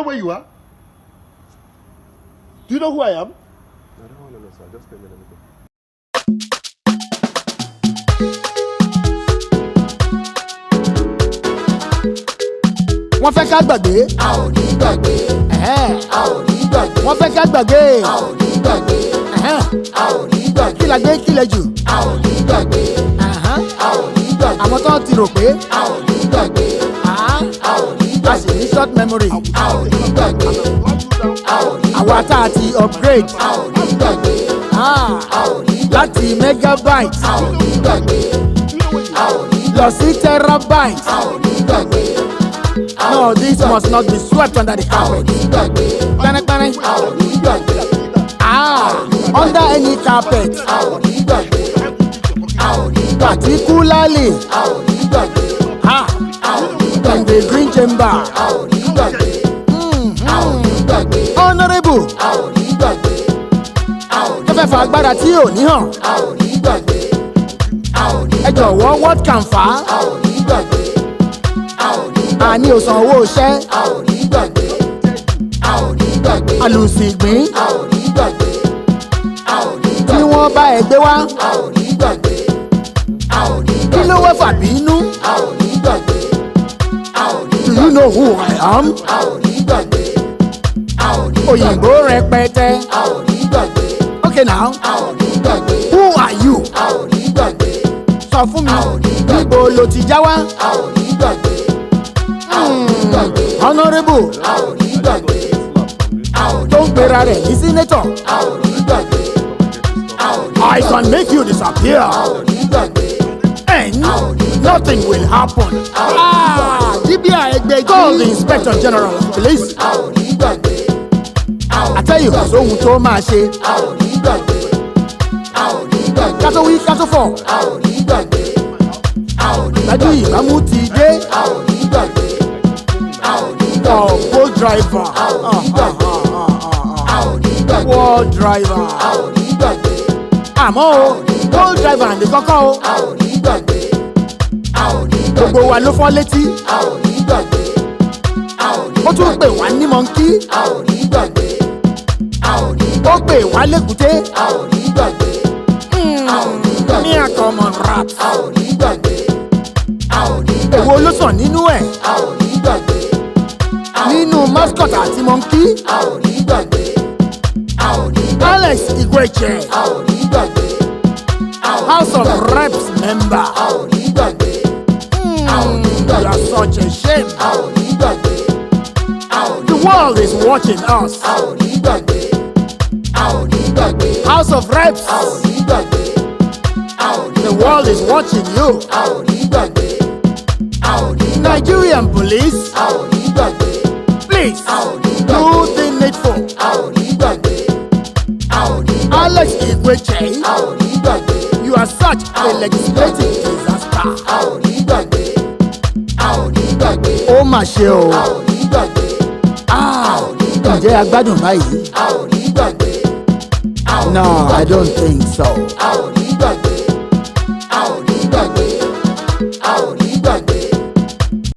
know where you are? Do you know who I am? I don't want to know, sir. Just pay me, let me go. Wọ́n fẹ́ ká gbàgbé. A ò ní gbàgbé. A ò ní gbàgbé. Wọ́n fẹ́ ká gbàgbé. A ò ní gbàgbé. A ò ní gbàgbé. Kí la gbé kí lẹ jù. A ò ní gbàgbé. A ò ní gbàgbé. Àwọn tó ti rò pé. A ò ní gbàgbé. A ò ní A sì gbàgbé. ní short memory. A ò ní gbàgbé. A ò ní Àwa tá a ti upgrade. A ò ní gbàgbé. A ò ní gbàgbé. Láti megabyte A ò ní gbàgbé. A ò ní lọ sí terabyte. A ò ní gbàgbé. No, this must not be swept under the A ò carpet. ní gbàgbé. Pẹ́rẹ́pẹ́rẹ́. A ò ní gbàgbé. Under any carpet. A ò ní gbàgbé. A ò ní gbàgbé. Particularly A ò ní gbàgbé. A ò ní in gbàgbé. the green chamber. A ò ní gbàgbé. A ò ní gbàgbé. Honourable. A ò ní gbàgbé. A ò ní Tó fẹ́ fa agbára tí ò ní hàn. A ò ní gbàgbé. A ò ní Ẹ jọ̀wọ́ what can fa? A ò ní gbàgbé. A ò ní Àní ò san owó iṣẹ́. A ò ní gbàgbé. A ò ní gbàgbé. Àlùsìgbín A ò ní gbàgbé. A ò ní tí gbàgbé. wọ́n bá ẹ gbé wá. A ò ní gbàgbé. A ò ní Kí ló gbàgbé. wẹ́ fàbínú? A ò ní gbàgbé. A ò ní Do you know who I am? A ò ní gbàgbé. A ò ní Òyìnbó rẹpẹtẹ. A ò ní gbàgbé. Okay now, A ò ní gbàgbé. who are you? A ò ní gbàgbé. Sọ fún mi, A ò ní gbàgbé. níbo lo ti já wá? A ò ní gbàgbé. A ò ní gbàgbé. Honourable A ò ní gbàgbé. A ò ní tó ń pera rẹ̀ ní senator. A ò ní gbàgbé. A ò ní I can make you disappear A ò ní gbàgbé. and nothing will happen. Dibia Egbe, call the Inspector General of Police. A ò ní gbàgbé. A ò I ní tell you, gbàgbé. sóhun tó máa ṣe. A ò ní gbàgbé. A ò ní gbàgbé. Kátó wí kátó fọ̀, A ò ní gbàgbé. A ò ní dájú gbàgbé. ìbámu ti dé. A ò ní gbàgbé. A ò ní gbàgbé. Boat driver, A ò ní gbàgbé. A ò ní gbàgbé. war driver. A ò ní gbàgbé. Àmọ́ o, boat driver ní kọ́kọ́ o. A ò ní gbàgbé. A ò ní gbàgbé. Gbogbo wa ló fọ́ létí. A ò ní gbàgbé. A ò ní Ó tún gbàgbé. pè wá ní mọ́ńkì. A ò ní gbàgbé. A ò ní Ó gbàgbé. pè wá lékúté. A ò ní gbàgbé. A ò ní gbàgbé. Ní àkọ́mọ̀ rap. A ò ní gbàgbé. A ò ní gbàgbé. Èwo ló sàn nínú ẹ̀? A ò ní gbàgbé. A ò ní Nínú mascot àti mọ́ńkì. A ò ní gbàgbé. A ò ní gbàgbé. Alex Igweche, A ò ní gbàgbé. A ò ní House of gbàgbé. Reps member. A ò ní gbàgbé. A ò ní You gbàgbé. are such a shame. A ò ní gbàgbé. A ò ní The world is watching us. A ò ní gbàgbé. A ò ní gbàgbé. House of Reps, A ò ní gbàgbé. A ò ní the world is watching you. A ò ní gbàgbé. A ò ní gbàgbé. Nigerian police, A ò ní gbàgbé. please A ò ní do gbàgbé. the needful. A ò ní gbàgbé. A ò ní gbàgbé. Alex Igweche, A ò ní gbàgbé. you are such a legislative disaster. A ò ní gbàgbé. A ò ní gbàgbé. Ó mà ṣe o. A ò ní gbàgbé. Ǹjẹ́ a gbádùn báyìí? A ò ní gbàgbé. A ò ní No, I gbàgbé. don't think so. A ò ní gbàgbé. A ò ní gbàgbé. A ò ní gbàgbé.